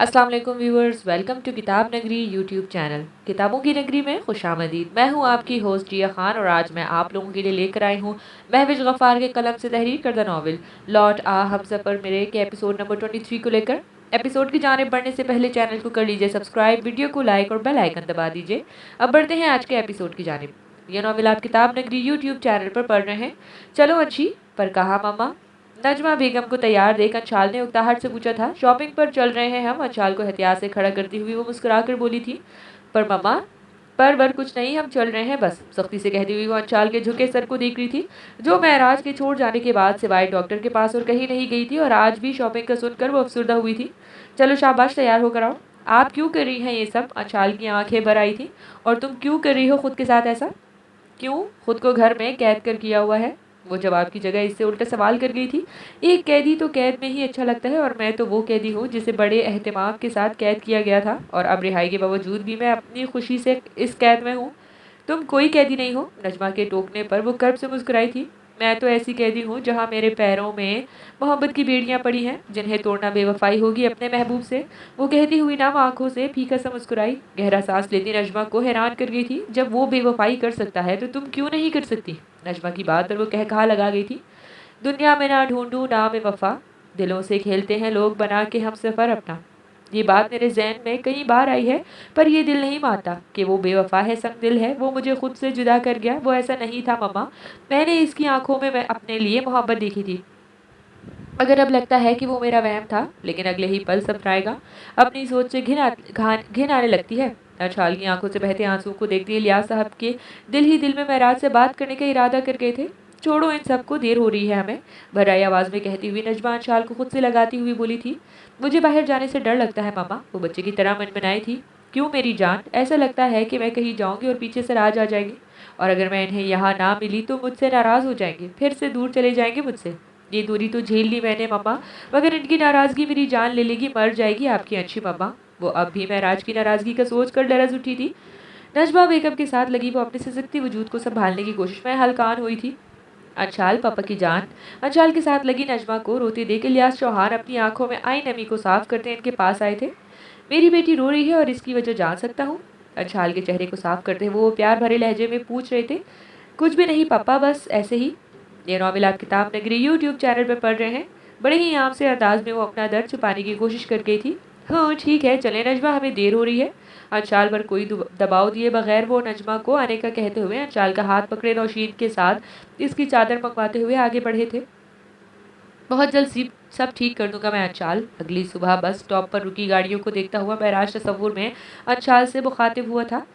अस्सलाम वालेकुम viewers, welcome to किताब नगरी यूट्यूब चैनल। किताबों की नगरी में खुशामदीद। मैं हूं आपकी होस्ट जिया खान और आज मैं आप लोगों के लिए लेकर आई हूं महविश गफ़ार के कलम से तहरीर करदा नावल लौट आ हम सफ़र मेरे के एपिसोड नंबर 23 को लेकर। एपिसोड की जानिब बढ़ने से पहले चैनल को कर लीजिए सब्सक्राइब, वीडियो को लाइक और बेल आइकन दबा दीजिए। अब बढ़ते हैं आज के एपिसोड की जानिब। यह नावल आप किताब नगरी यूट्यूब चैनल पर पढ़ रहे हैं। चलो अच्छी पर कहा मामा। नजमा बेगम को तैयार देख अंशाल ने उकताहट से पूछा था, शॉपिंग पर चल रहे हैं हम। अंशाल को एहतियात से खड़ा करती हुई वो मुस्कुरा कर बोली थी, पर मम्मा पर वर कुछ नहीं, हम चल रहे हैं बस। सख्ती से कहती हुई वो अंशाल के झुके सर को देख रही थी, जो महराज के छोड़ जाने के बाद सिवाय डॉक्टर के पास और कहीं नहीं गई थी, और आज भी शॉपिंग का सुनकर वो अफसुर्दा हुई थी। चलो शाबाश, तैयार होकर आओ। आप क्यों कर रही हैं ये सब? अंशाल की आंखें भर आई थी। और तुम क्यों कर रही हो खुद के साथ ऐसा? क्यों? खुद को घर में कैद कर किया हुआ है। वो जवाब की जगह इससे उल्टा सवाल कर गई थी। एक कैदी तो कैद में ही अच्छा लगता है, और मैं तो वो कैदी हूँ जिसे बड़े एहतमाम के साथ कैद किया गया था, और अब रिहाई के बावजूद भी मैं अपनी खुशी से इस कैद में हूँ। तुम कोई कैदी नहीं हो। नजमा के टोकने पर वो कर्ब से मुस्कुराई थी। मैं तो ऐसी कैदी हूँ जहाँ मेरे पैरों में मोहब्बत की बेड़ियाँ पड़ी हैं, जिन्हें तोड़ना बेवफाई होगी अपने महबूब से। वो कहती हुई नाम आंखों से फीका सा मुस्कुराई। गहरा सांस लेती नजमा को हैरान कर गई थी, जब वो बेवफाई कर सकता है तो तुम क्यों नहीं कर सकती? नजमा की बात पर वो कहकहा लगा गई थी। दुनिया में ना ढूंढूं नाम वफा, दिलों से खेलते हैं लोग बना के हम सफ़र अपना। ये बात मेरे जहन में कई बार आई है, पर ये दिल नहीं मानता कि वो बेवफा है, संग दिल है। वो मुझे खुद से जुदा कर गया। वो ऐसा नहीं था मम्मा। मैंने इसकी आंखों में मैं अपने लिए मोहब्बत देखी थी। अगर अब लगता है कि वो मेरा वहम था, लेकिन अगले ही पल समझाएगा। अपनी सोच से घिन आने लगती है। अंशाल की आंखों से बहते आंसुओं को देखते इलियास साहब के दिल ही दिल में महराज से बात करने का इरादा कर गए थे। छोड़ो इन सबको, देर हो रही है हमें, भर्राई आवाज़ में कहती हुई नजमा अंशाल को खुद से लगाती हुई बोली थी। मुझे बाहर जाने से डर लगता है मामा। वो बच्चे की तरह मनमनाई थी। क्यों मेरी जान? ऐसा लगता है कि मैं कहीं जाऊंगी और पीछे से राज आ जाएंगे, और अगर मैं इन्हें यहाँ ना मिली तो मुझसे नाराज़ हो जाएंगे, फिर से दूर चले जाएंगे मुझसे। ये दूरी तो झेल ली मैंने मम्मा, मगर इनकी नाराज़गी मेरी जान ले लेगी, मर जाएगी आपकी अंशी मम्मा। वो अब भी महराज की नाराज़गी का सोच कर लरज़ उठी थी। नजमा बेगम के साथ लगी वो अपने सिसकती वजूद को संभालने की कोशिश में हलकान हुई थी। अंशाल पापा की जान। अंशाल के साथ लगी नजमा को रोते देख इलियास चौहान अपनी आंखों में आई नमी को साफ करते इनके पास आए थे। मेरी बेटी रो रही है और इसकी वजह जान सकता हूँ? अंशाल के चेहरे को साफ करते वो प्यार भरे लहजे में पूछ रहे थे। कुछ भी नहीं पापा, बस ऐसे ही। ये नॉवेल आप किताब नगरी यूट्यूब चैनल पर पढ़ रहे हैं। बड़े ही आम से अंदाज में वो अपना दर्द छुपाने की कोशिश कर गई थी। हाँ ठीक है, चले नजमा, हमें देर हो रही है। अंशाल पर कोई दबाव दिए बगैर वो नजमा को आने का कहते हुए अंशाल का हाथ पकड़े नौशीन के साथ इसकी चादर मंगवाते हुए आगे बढ़े थे। बहुत जल्द सब ठीक कर दूंगा मैं अंशाल। अगली सुबह बस स्टॉप पर रुकी गाड़ियों को देखता हुआ महराज तसव्वुर में अंशाल से मुखातिब हुआ था।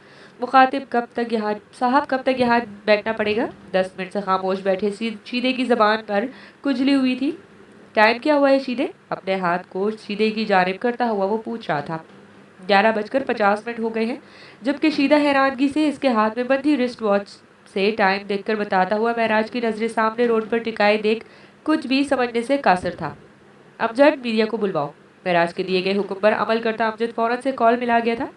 मुखातिब कब तक यहाँ साहब, कब तक यहाँ बैठना पड़ेगा? 10 मिनट से खामोश बैठे शीदे की ज़बान पर कुजली हुई थी। टाइम क्या हुआ है शीदे? अपने हाथ को शीदे की जानिब करता हुआ वो पूछ रहा था। 11:50 हो गए हैं। जबकि शीदा हैरानगी से इसके हाथ में बंधी रिस्ट वॉच से टाइम देखकर बताता हुआ महराज की नजरें सामने रोड पर टिकाए देख कुछ भी समझने से कासिर था। अमजद, मीडिया को बुलवाओ। महराज के दिए गए हुक्म पर अमल करता अमजद फौरन से कॉल मिला गया था।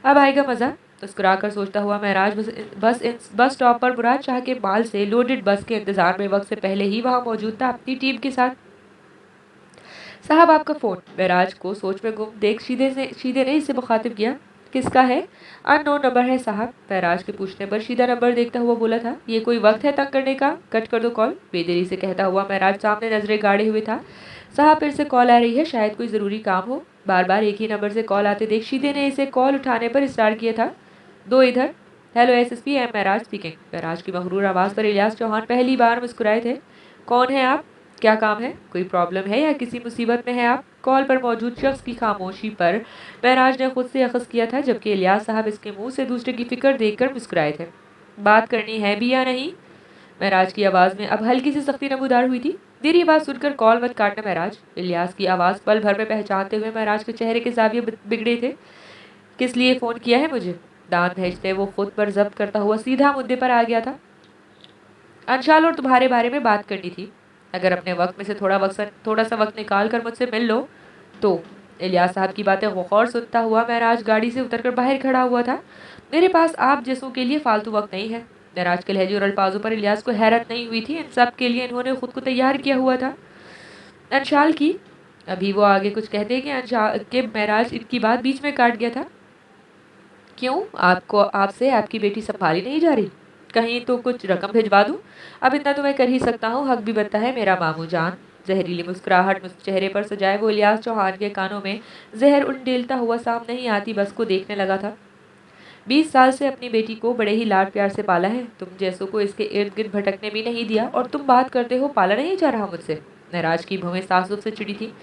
अब आएगा मजा, मुस्कुराकर सोचता हुआ महराज बस स्टॉप पर मुराद शाह के माल से लोडेड बस के इंतजार में वक्त से पहले ही वहां मौजूद था अपनी टीम के साथ। साहब आपका फ़ोन। महराज को सोच में गुम देख शीदे ने इसे मुखातिब किया। किसका है? अननोन नंबर है साहब। महराज के पूछने पर शीदा नंबर देखता हुआ बोला था। ये कोई वक्त है तंग करने का? कट कर दो कॉल। बेदेरी से कहता हुआ महराज सामने नजरें गाड़े हुए था। साहब फिर से कॉल आ रही है, शायद कोई ज़रूरी काम हो। बार बार एक ही नंबर से कॉल आते देख शीदे ने इसे कॉल उठाने पर इसरार किया था। दो इधर। हेलो एसएसपी, एम महराज स्पीकिंग। महराज की मगरूर आवाज़ पर इलियास चौहान पहली बार मुस्कुराए थे। कौन है आप? क्या काम है? कोई प्रॉब्लम है या किसी मुसीबत में है आप? कॉल पर मौजूद शख्स की खामोशी पर महराज ने खुद से अखज़ किया था, जबकि इलियास साहब इसके मुंह से दूसरे की फिक्र देखकर मुस्कुराए थे। बात करनी है भी या नहीं? महराज की आवाज़ में अब हल्की सी सख्ती नमूदार हुई थी। मेरी बात सुनकर कॉल मत काटना महराज। इलियास की आवाज़ पल भर में पहचानते हुए महराज के चेहरे के जाविये बिगड़े थे। किस लिए फ़ोन किया है मुझे? दांत भेजते वो खुद पर जब्त करता हुआ सीधा मुद्दे पर आ गया था। अंशाल और तुम्हारे बारे में बात करनी थी। अगर अपने वक्त में से थोड़ा सा वक्त निकाल कर मुझसे मिल लो तो। इलियास साहब की बातें गौर सुनता हुआ महराज गाड़ी से उतरकर बाहर खड़ा हुआ था। मेरे पास आप जैसों के लिए फालतू वक्त नहीं है। महराज के लहजे और अल्फाजों पर इलियास को हैरत नहीं हुई थी। इन सब के लिए इन्होंने खुद को तैयार किया हुआ था। अंशाल की अभी वो आगे कुछ कहते कि महराज इनकी बात बीच में काट गया था। क्यों, आपको आपसे आपकी बेटी संभाली नहीं जा रही? कहीं तो कुछ रकम भिजवा दूं? अब इतना तो मैं कर ही सकता हूँ, हक भी बनता है मेरा मामू जान। जहरीली मुस्कुराहट चेहरे पर सजाए वो इलियास चौहान के कानों में जहर उंडेलता हुआ सामने ही आती बस को देखने लगा था। 20 साल से अपनी बेटी को बड़े ही लाड प्यार से पाला है, तुम जैसों को इसके इर्द गिर्द भटकने भी नहीं दिया, और तुम बात करते हो पाला नहीं जा रहा मुझसे। नाराज की भवें सासुब से चिड़ी थी।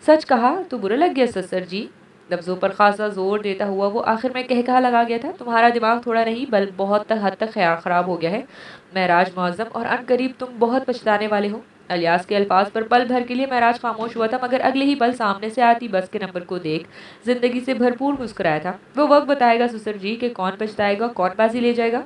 सच कहा तो बुरा लग गया ससुर जी। लफ्जों पर खासा जोर देता हुआ वो आखिर में कहा लगा गया था, तुम्हारा दिमाग थोड़ा नहीं बल बहुत हद तक खराब हो गया है महराज मुअज्जम, और अनकरीब तुम बहुत पछताने वाले हो। अलियास के अल्फाज पर पल भर के लिए महराज खामोश हुआ था, मगर अगले ही पल सामने से आती बस के नंबर को देख जिंदगी से भरपूर मुस्कुराया था। वो वक्त बताएगा ससुर जी कि कौन पछताएगा, कौन बाजी ले जाएगा।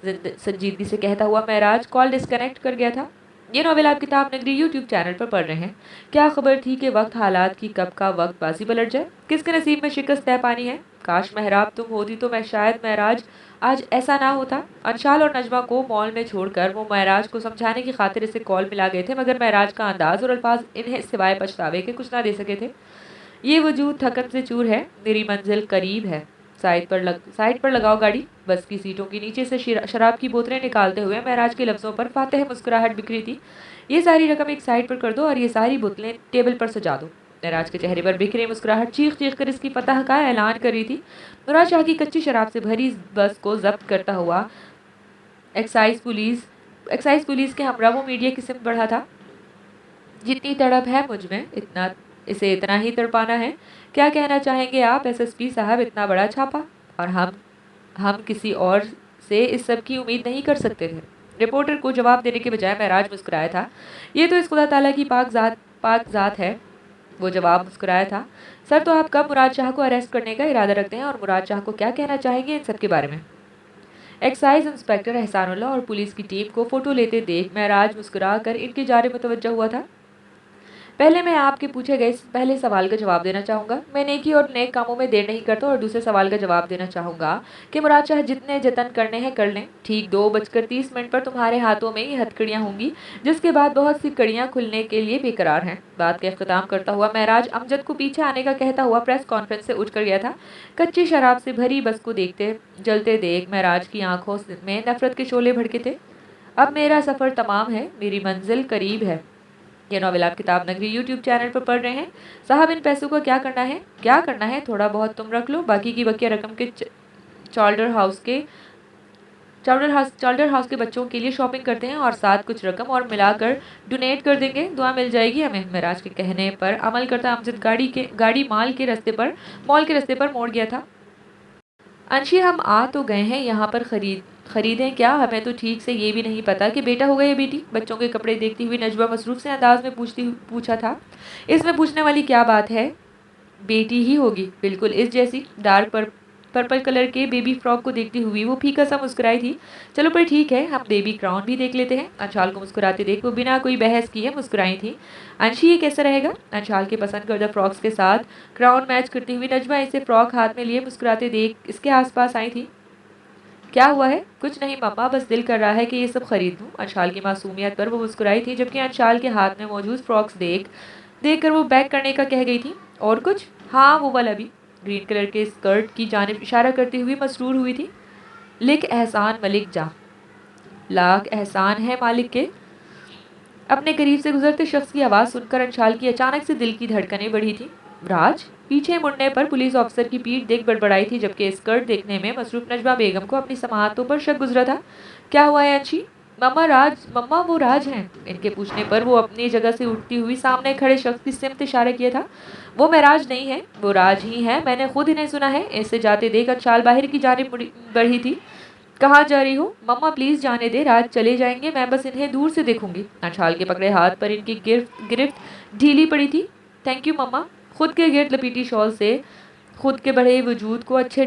संजीदगी से कहता हुआ महराज कॉल डिस्कनेक्ट कर गया था। ये नॉवेल आप किताब नगरी यूट्यूब चैनल पर पढ़ रहे हैं। क्या खबर थी कि वक्त हालात की कब का वक्त बाजी पलट जाए, किसके नसीब में शिकस्त तय पानी है। काश महराब तुम होती तो मैं शायद महराज आज ऐसा ना होता। अंशाल और नजमा को मॉल में छोड़कर वो महराज को समझाने की खातिर इसे कॉल मिला गए थे, मगर महराज का अंदाज और अल्फाज इन्हें सिवाय पछतावे के कुछ ना दे सके थे। ये वजूद थकन से चूर है, मेरी मंजिल करीब है। साइड पर लगाओ गाड़ी। बस की सीटों के नीचे से शराब की बोतलें निकालते हुए महराज के लफ्जों पर फातेह मुस्कुराहट बिखरी थी। ये सारी रकम एक साइड पर कर दो और ये सारी बोतलें टेबल पर सजा दो। महराज के चेहरे पर बिखरी मुस्कुराहट चीख चीख कर इसकी फतह का ऐलान कर रही थी। मुराद शाह की कच्ची शराब से भरी बस को जब्त करता हुआ एक्साइज पुलिस के हमरा वो मीडिया की सिमत बढ़ा था। जितनी तड़प है मुझ में इतना ही तड़पाना है। क्या कहना चाहेंगे आप एसएसपी साहब, इतना बड़ा छापा, और हम किसी और से इस सब की उम्मीद नहीं कर सकते थे। रिपोर्टर को जवाब देने के बजाय महराज मुस्कुराया था। ये तो इस खुदा ताला की पाक जात है। वो जवाब मुस्कुराया था। सर, तो आप कब मुराद शाह को अरेस्ट करने का इरादा रखते हैं, और मुराद शाह को क्या कहना चाहेंगे इन सब के बारे में? एक्साइज इंस्पेक्टर एहसानुल्लाह और पुलिस की टीम को फोटो लेते देख महराज मुस्कुरा कर इनकी जानिब मुतवज्जह हुआ था। पहले मैं आपके पूछे गए पहले सवाल का जवाब देना चाहूँगा। मैं नेकी और नेक कामों में देर नहीं करता, और दूसरे सवाल का जवाब देना चाहूँगा कि मुराद शाह जितने जतन करने हैं कर लें। ठीक 2:30 पर तुम्हारे हाथों में ये हथकड़ियाँ होंगी, जिसके बाद बहुत सी कड़ियाँ खुलने के लिए बेकरार हैं। बात का इख्तिताम करता हुआ महराज अमजद को पीछे आने का कहता हुआ प्रेस कॉन्फ्रेंस से उठ कर गया था। कच्ची शराब से भरी बस को जलते देख महराज की आंखों में नफरत के शोले भड़के थे। अब मेरा सफ़र तमाम है, मेरी मंजिल करीब है। ये नॉवेल आप किताब नगरी यूट्यूब चैनल पर पढ़ रहे हैं। साहब, इन पैसों का क्या करना है? क्या करना है, थोड़ा बहुत तुम रख लो, बाकी की बकिया रकम के चार्टर हाउस के बच्चों के लिए शॉपिंग करते हैं, और साथ कुछ रकम और मिलाकर डोनेट कर देंगे, दुआ मिल जाएगी हमें। महराज के कहने पर अमल करता अमजद गाड़ी मॉल के रास्ते पर मोड़ गया था। अंशी, हम आ तो गए हैं यहाँ पर खरीदें क्या? हमें तो ठीक से ये भी नहीं पता कि बेटा होगा या बेटी। बच्चों के कपड़े देखती हुई नजवा मसरूफ से अंदाज में पूछा था। इसमें पूछने वाली क्या बात है, बेटी ही होगी, बिल्कुल इस जैसी। पर्पल कलर के बेबी फ्रॉक को देखती हुई वो फीका सा मुस्कुराई थी। चलो पर ठीक है, हम बेबी क्राउन भी देख लेते हैं। अंशाल को मुस्कुराते देख वो बिना कोई बहस किए मुस्कुराई थी। अंशी, ये कैसा रहेगा? अंशाल के पसंद करदा फ्रॉक्स के साथ क्राउन मैच करती हुई नजमा इसे फ्रॉक हाथ में लिए मुस्कुराते देख इसके आसपास आई थी। क्या हुआ है? कुछ नहीं मम्मा, बस दिल कर रहा है कि ये सब खरीद लूं। अंशाल की मासूमियत पर वो मुस्कुराई थी, जबकि अंशाल के हाथ में मौजूद फ्रॉक्स देख कर वो बैक करने का कह गई थी। और कुछ? हाँ, वो वाला भी। ग्रीन कलर के स्कर्ट की जानिब इशारा करती हुई मसरूर हुई थी। लिख एहसान मलिक जा। लाख एहसान है मालिक के। अपने करीब से गुजरते शख्स की आवाज़ सुनकर अंशाल की अचानक से दिल की धड़कनें बढ़ी थी। राज? पीछे मुड़ने पर पुलिस ऑफिसर की पीठ देख बड़बड़ाई थी, जबकि स्कर्ट देखने में मसरूफ नजमा बेगम को अपनी समातों पर शक गुजरा था। क्या हुआ है अंशी? मम्मा वो राज हैं। इनके पूछने पर वो अपनी जगह से उठती हुई सामने खड़े शख्स की सिमत इशारा किया था। वो महराज नहीं है, वो राज ही है, मैंने खुद इन्हें सुना है। ऐसे जाते देख अंशाल बाहर की जानिब बढ़ी थी। कहाँ जा रही हो? मम्मा प्लीज जाने दे, राज चले जाएंगे, मैं बस इन्हें दूर से देखूंगी। अंशाल के पकड़े हाथ पर इनकी गिरफ्त ढीली पड़ी थी। थैंक यू मम्मा। खुद के गिर्द लपीटी शॉल से खुद के बड़े वजूद को अच्छे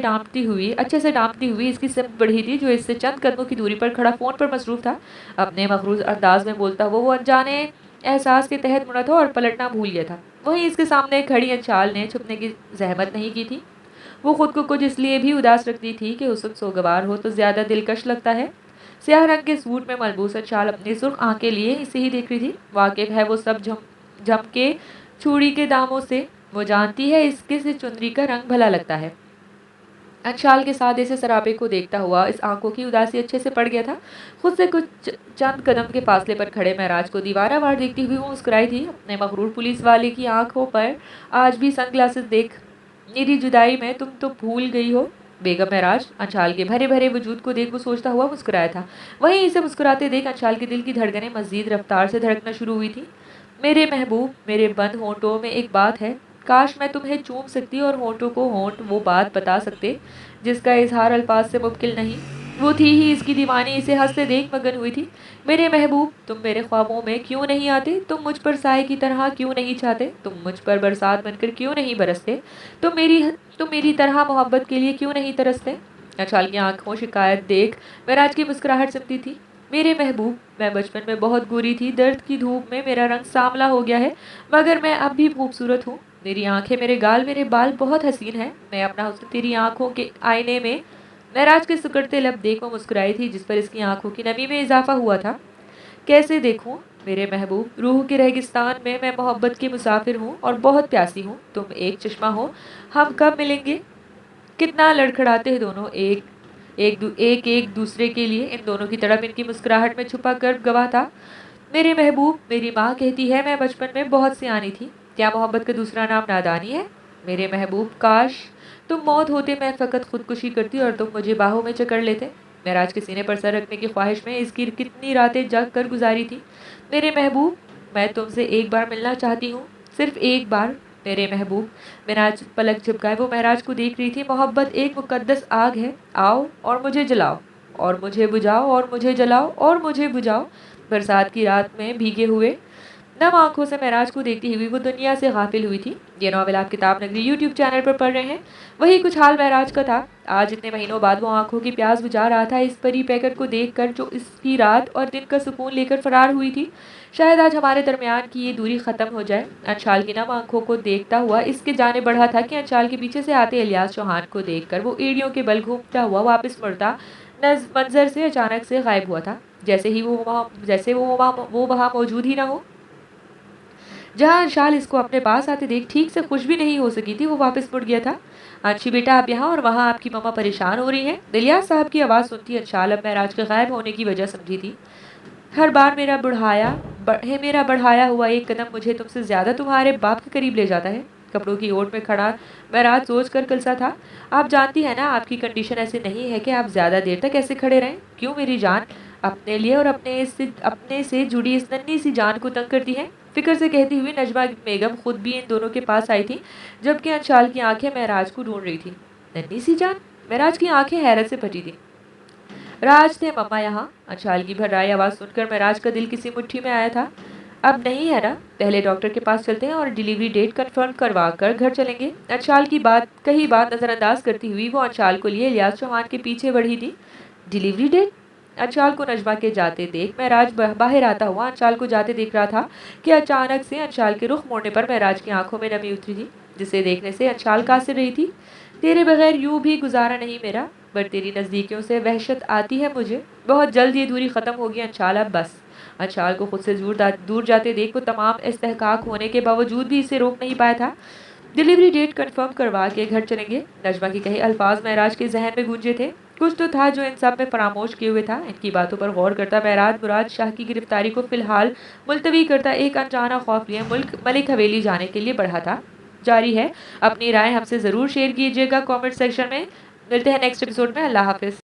से डांपती हुई इसकी सिमत बढ़ी थी, जो इससे चंद कदमों की दूरी पर खड़ा फोन पर मसरूफ था। अपने मखरूज अंदाज में बोलता हुआ वो अनजाने एहसास के तहत मुड़ा था और पलटना भूल गया था। वहीं इसके सामने खड़ी अंशाल ने छुपने की जहमत नहीं की थी। वो खुद को कुछ इसलिए भी उदास रखती थी कि हुस्न सोगवार हो तो ज्यादा दिलकश लगता है। स्याह रंग के सूट में मलबूस अंशाल अपनी सुर्ख आंखें लिए इसे ही देख रही थी। वाकिफ है वो सब झम के चूड़ी के दामों से। वो जानती है इसके से चुनरी का रंग भला लगता है। अंशाल के साथ ऐसे सरापे को देखता हुआ इस आंखों की उदासी अच्छे से पड़ गया था। खुद से कुछ चंद कदम के फासले पर खड़े महराज को दीवारावार देखती हुई वो मुस्कुराई थी। अपने मगरूर पुलिस वाले की आंखों पर आज भी सनग्लासेस देख मेरी जुदाई में तुम तो भूल गई हो बेगम महराज। अंशाल के भरे भरे वजूद को देख वो सोचता हुआ मुस्कुराया था। वहीं इसे मुस्कुराते देख अंशाल के दिल की धड़कनें मजीद रफ्तार से धड़कना शुरू हुई थी। मेरे महबूब, मेरे बंद होंठों में एक बात है, काश मैं तुम्हें चूम सकती और होंठों को होंठ वो बात बता सकते जिसका इजहार अल्फाज से मुमकिन नहीं। वो थी ही इसकी दीवानी, इसे हंसते देख मगन हुई थी। मेरे महबूब, तुम मेरे ख्वाबों में क्यों नहीं आते? तुम मुझ पर साए की तरह क्यों नहीं छाते? तुम मुझ पर बरसात बनकर क्यों नहीं बरसते? तुम मेरी तरह मोहब्बत के लिए क्यों नहीं तरसते? अंशाल की आंखों शिकायत देख महराज की मुस्कुराहट सिमटी थी। मेरे महबूब, मैं बचपन में बहुत गोरी थी, दर्द की धूप में मेरा रंग सांवला हो गया है, मगर मैं अब भी खूबसूरत हूँ। मेरी आंखें, मेरे गाल, मेरे बाल बहुत हसीन है। मैं अपना हुस्न तेरी आंखों के आईने में। महराज के सिकुड़ते लब देख वो मुस्कुराई थी, जिस पर इसकी आंखों की नमी में इजाफा हुआ था। कैसे देखूं मेरे महबूब, रूह के रेगिस्तान में मैं मोहब्बत की मुसाफिर हूँ और बहुत प्यासी हूँ। तुम एक चश्मा हो, हम कब मिलेंगे? कितना लड़खड़ाते हैं दोनों एक दूसरे के लिए। इन दोनों की तड़प इनकी मुस्कुराहट में छुपा गर्व गवाह था। मेरे महबूब, मेरी माँ कहती है मैं बचपन में बहुत सियानी थी। क्या मोहब्बत का दूसरा नाम नादानी है? मेरे महबूब, काश तुम मौत होते मैं फ़कत खुदकुशी करती और तुम मुझे बाहों में जकड़ लेते। महराज के सीने पर सर रखने की ख्वाहिश में इसकी कितनी रातें जग कर गुजारी थी। मेरे महबूब, मैं तुमसे एक बार मिलना चाहती हूँ, सिर्फ एक बार। मेरे महबूब। महराज पलक झपकाए वो महराज को देख रही थी। मोहब्बत एक मुकद्दस आग है, आओ और मुझे जलाओ, और मुझे बुझाओ, और मुझे जलाओ, और मुझे बुझाओ। बरसात की रात में भीगे हुए नम आंखों से महराज को देखती हुई वो दुनिया से गाफिल हुई थी। ये नॉवेल आप किताब नगरी यूट्यूब चैनल पर पढ़ रहे हैं। वही कुछ हाल महराज का था। आज इतने महीनों बाद वो आंखों की प्यास बुझा रहा था इस परी पैकेट को देखकर जो इसकी रात और दिन का सुकून लेकर फरार हुई थी। शायद आज हमारे दरमियान की ये दूरी खत्म हो जाए। अंशाल की नम आंखों को देखता हुआ इसके जाने बढ़ा था कि अंशाल के पीछे से आते इलियास चौहान को देखकर वो एड़ियों के बल घूमता हुआ वापस मुड़ता मंजर से अचानक से गायब हुआ था। जैसे वो वहाँ मौजूद ही ना हो। जहाँ अंशाल इसको अपने पास आते देख ठीक से खुश भी नहीं हो सकी थी, वो वापस मुड़ गया था। अंशी बेटा, आप यहाँ और वहाँ आपकी मम्मा परेशान हो रही हैं। इलियास साहब की आवाज़ सुनती अंशाल अब महराज के गायब होने की वजह समझी थी। हर बार मेरा बढ़ाया हुआ एक कदम मुझे तुमसे ज्यादा तुम्हारे बाप के करीब ले जाता है। कपड़ों की ओट में खड़ा महराज सोच कर कलसा था। आप जानती है ना, आपकी कंडीशन ऐसी नहीं है कि आप ज्यादा देर तक ऐसे खड़े रहें। क्यों मेरी जान अपने लिए और अपने से जुड़ी इस नन्ही सी जान को तंग करती है? फिक्र से कहती हुई नजमा बेगम खुद भी इन दोनों के पास आई थी, जबकि अंशाल की आंखें महराज को ढूंढ रही थी। नन्ही सी जान? महराज की आंखें हैरत से भरी थी। राज थे मम्मा यहाँ? अंशाल की भर्राई आवाज़ सुनकर महराज का दिल किसी मुट्ठी में आया था। अब नहीं है ना, पहले डॉक्टर के पास चलते हैं और डिलीवरी डेट कंफर्म करवा कर घर चलेंगे। अंशाल की कही बात नजरअंदाज करती हुई वो अंशाल को लिए इलियास चौहान के पीछे बढ़ी थी। Delivery date? अंशाल को नजमा के जाते देख महराज बाहर आता हुआ अंशाल को जाते देख रहा था कि अचानक से अंशाल के रुख मोड़ने पर महराज की आंखों में नमी उतरी थी, जिसे देखने से अंशाल कासिर रही थी। तेरे बगैर यूं भी गुजारा नहीं मेरा, पर तेरी नज़दीकियों से वहशत आती है मुझे। बहुत जल्द ये दूरी ख़त्म होगी अंशाल, अब बस। अंशाल को खुद से दूर जाते देख वो तमाम इस्तेहकाक होने के बावजूद भी इसे रोक नहीं पाया था। डिलीवरी डेट कंफर्म करवा के घर चलेंगे। नजमा के कहे अल्फाज महराज के जहन में गूंजे थे। कुछ तो था जो इन सब में फरामोश किए हुए था। इनकी बातों पर गौर करता महराज मुराद शाह की गिरफ्तारी को फिलहाल मुलतवी करता एक अनजाना खौफ लिए मलिक हवेली जाने के लिए बढ़ा था। जारी है। अपनी राय हमसे ज़रूर शेयर कीजिएगा कमेंट सेक्शन में। मिलते हैं नेक्स्ट एपिसोड में। अल्लाह हाफिज़।